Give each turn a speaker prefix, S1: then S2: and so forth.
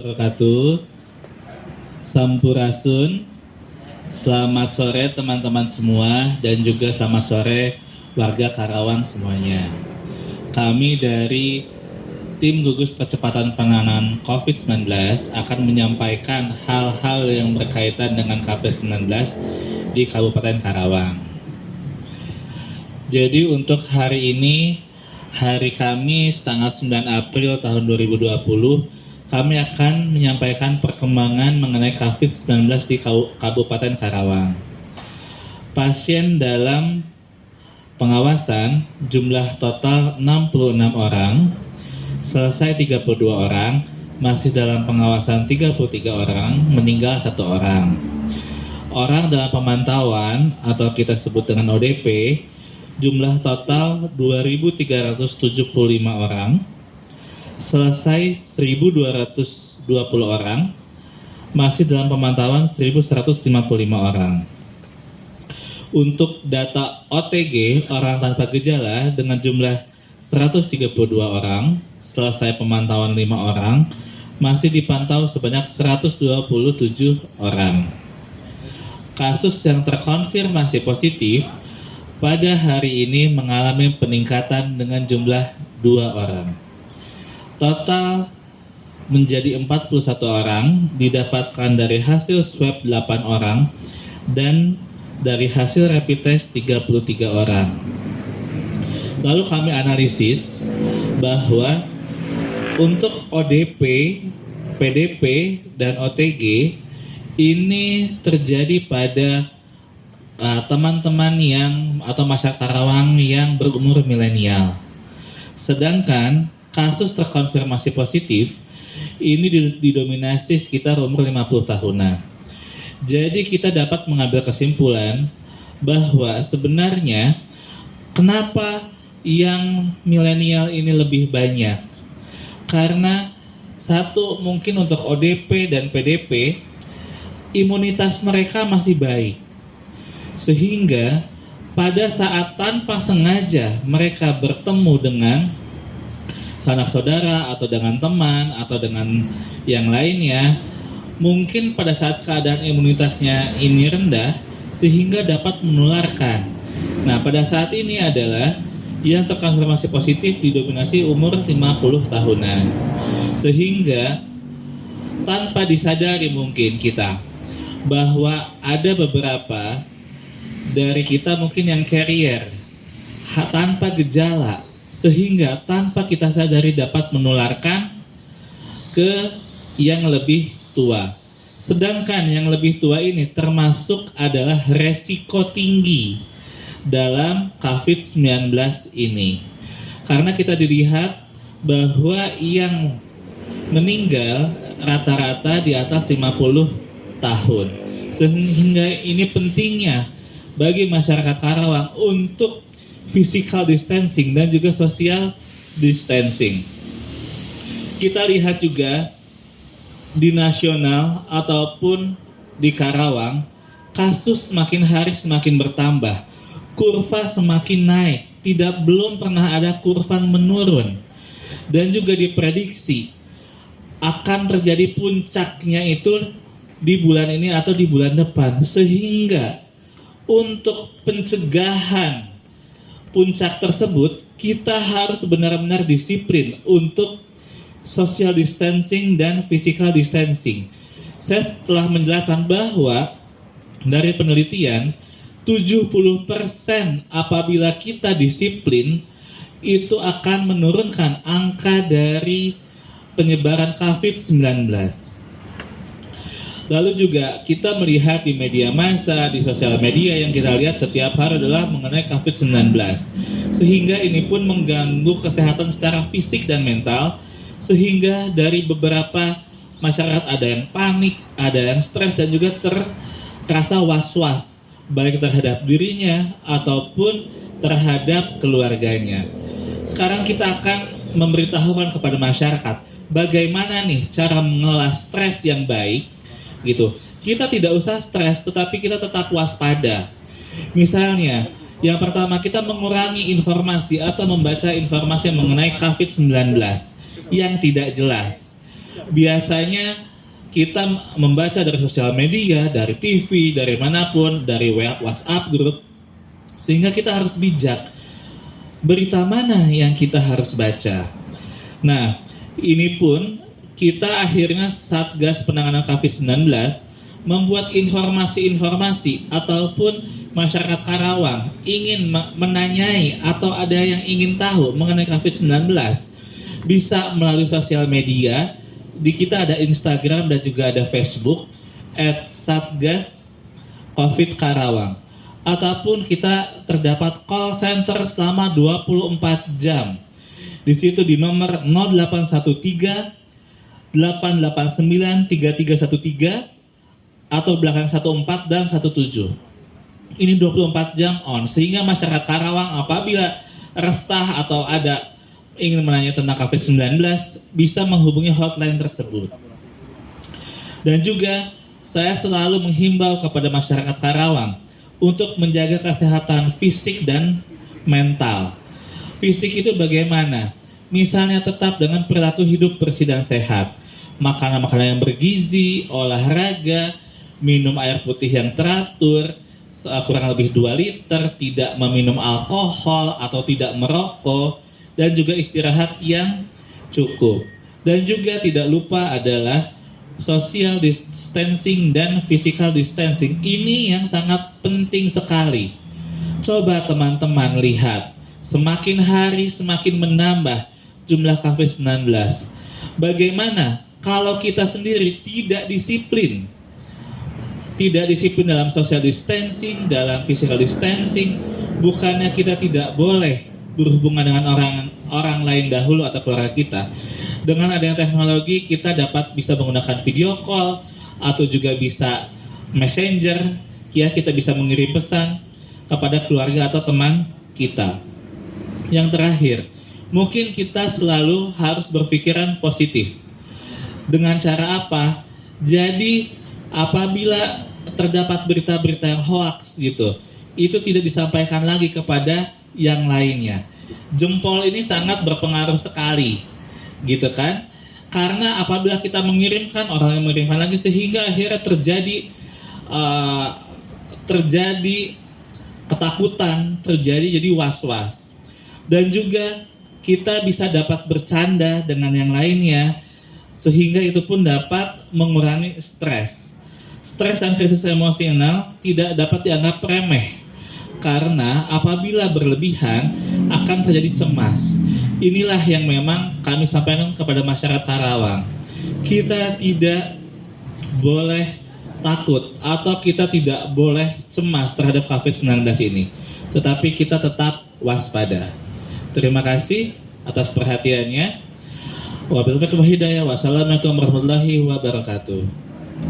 S1: Wabarakatuh. Sampurasun. Selamat sore teman-teman semua dan juga selamat sore warga Karawang semuanya. Kami dari tim gugus percepatan penanganan COVID-19 akan menyampaikan hal-hal yang berkaitan dengan COVID-19 di Kabupaten Karawang. Jadi untuk hari ini, hari Kamis tanggal 9 April tahun 2020, kami akan menyampaikan perkembangan mengenai COVID-19 di Kabupaten Karawang. Pasien dalam pengawasan jumlah total 66 orang, selesai 32 orang, masih dalam pengawasan 33 orang, meninggal 1 orang. Orang dalam pemantauan atau kita sebut dengan ODP, jumlah total 2.375 orang, selesai 1.220 orang, masih dalam pemantauan 1.155 orang. Untuk data OTG, orang tanpa gejala, dengan jumlah 132 orang, selesai pemantauan 5 orang, masih dipantau sebanyak 127 orang. Kasus yang terkonfirmasi positif pada hari ini mengalami peningkatan dengan jumlah 2 orang. Total menjadi 41 orang, didapatkan dari hasil swab 8 orang, dan dari hasil rapid test 33 orang. Lalu kami analisis bahwa untuk ODP, PDP, dan OTG ini terjadi pada teman-teman yang atau masyarakat Karawang yang berumur milenial. Sedangkan kasus terkonfirmasi positif ini didominasi sekitar umur 50 tahunan. Jadi kita dapat mengambil kesimpulan bahwa sebenarnya kenapa yang milenial ini lebih banyak? Karena satu, mungkin untuk ODP dan PDP imunitas mereka masih baik, sehingga pada saat tanpa sengaja mereka bertemu dengan sanak saudara atau dengan teman atau dengan yang lainnya, mungkin pada saat keadaan imunitasnya ini rendah sehingga dapat menularkan. Nah, pada saat ini adalah yang terkonfirmasi positif didominasi umur 50 tahunan. Sehingga tanpa disadari mungkin kita bahwa ada beberapa dari kita mungkin yang carrier tanpa gejala, sehingga tanpa kita sadari dapat menularkan ke yang lebih tua. Sedangkan yang lebih tua ini termasuk adalah resiko tinggi dalam COVID-19 ini. Karena kita dilihat bahwa yang meninggal rata-rata di atas 50 tahun. Sehingga ini pentingnya bagi masyarakat Karawang untuk physical distancing dan juga social distancing. Kita lihat juga di nasional ataupun di Karawang, kasus semakin hari semakin bertambah, kurva semakin naik, belum pernah ada kurva menurun, dan juga diprediksi akan terjadi puncaknya itu di bulan ini atau di bulan depan, sehingga untuk pencegahan puncak tersebut, kita harus benar-benar disiplin untuk social distancing dan physical distancing. Saya telah menjelaskan bahwa dari penelitian, 70% apabila kita disiplin, itu akan menurunkan angka dari penyebaran COVID-19. Lalu juga kita melihat di media massa, di sosial media yang kita lihat setiap hari adalah mengenai COVID-19. Sehingga ini pun mengganggu kesehatan secara fisik dan mental, sehingga dari beberapa masyarakat ada yang panik, ada yang stres, dan juga terasa was-was, baik terhadap dirinya ataupun terhadap keluarganya. Sekarang kita akan memberitahukan kepada masyarakat bagaimana nih cara mengelola stres yang baik, gitu. Kita tidak usah stres, tetapi kita tetap waspada. Misalnya, yang pertama, kita mengurangi informasi atau membaca informasi mengenai COVID-19 yang tidak jelas. Biasanya kita membaca dari sosial media, dari TV, dari manapun, dari WhatsApp grup, sehingga kita harus bijak. Berita mana yang kita harus baca? Nah, ini pun kita akhirnya Satgas Penanganan COVID-19 membuat informasi-informasi ataupun masyarakat Karawang ingin menanyai atau ada yang ingin tahu mengenai COVID-19 bisa melalui sosial media. Di kita ada Instagram dan juga ada Facebook @Satgas COVID Karawang, ataupun kita terdapat call center selama 24 jam. Di situ di nomor 0813 889 3313 atau belakang 14 dan 17. Ini 24 jam on, sehingga masyarakat Karawang apabila resah atau ada ingin menanya tentang COVID-19 bisa menghubungi hotline tersebut. Dan juga saya selalu menghimbau kepada masyarakat Karawang untuk menjaga kesehatan fisik dan mental. Fisik itu bagaimana? Misalnya tetap dengan perilaku hidup bersih dan sehat, makanan-makanan yang bergizi, olahraga, minum air putih yang teratur, kurang lebih 2 liter, tidak meminum alkohol atau tidak merokok, dan juga istirahat yang cukup. Dan juga tidak lupa adalah social distancing dan physical distancing. Ini yang sangat penting sekali. Coba teman-teman lihat, semakin hari semakin menambah jumlah COVID-19. Bagaimana kalau kita sendiri tidak disiplin dalam social distancing, dalam physical distancing? Bukannya kita tidak boleh berhubungan dengan orang lain dahulu atau keluarga kita. Dengan adanya teknologi, kita bisa menggunakan video call atau juga bisa messenger, ya, kita bisa mengirim pesan kepada keluarga atau teman kita. Yang terakhir, mungkin kita selalu harus berpikiran positif. Dengan cara apa? Jadi apabila terdapat berita-berita yang hoax gitu, itu tidak disampaikan lagi kepada yang lainnya. Jempol ini sangat berpengaruh sekali, gitu kan? Karena apabila kita mengirimkan, orang yang mengirimkan lagi, sehingga akhirnya terjadi ketakutan, jadi was-was. Dan juga kita bisa dapat bercanda dengan yang lainnya, sehingga itu pun dapat mengurangi stres. Stres dan krisis emosional tidak dapat dianggap remeh, karena apabila berlebihan akan terjadi cemas. Inilah yang memang kami sampaikan kepada masyarakat Karawang. Kita tidak boleh takut atau kita tidak boleh cemas terhadap COVID-19 ini, tetapi kita tetap waspada. Terima kasih atas perhatiannya. Wabillahi taufiq wal hidayah. Wassalamualaikum warahmatullahi wabarakatuh.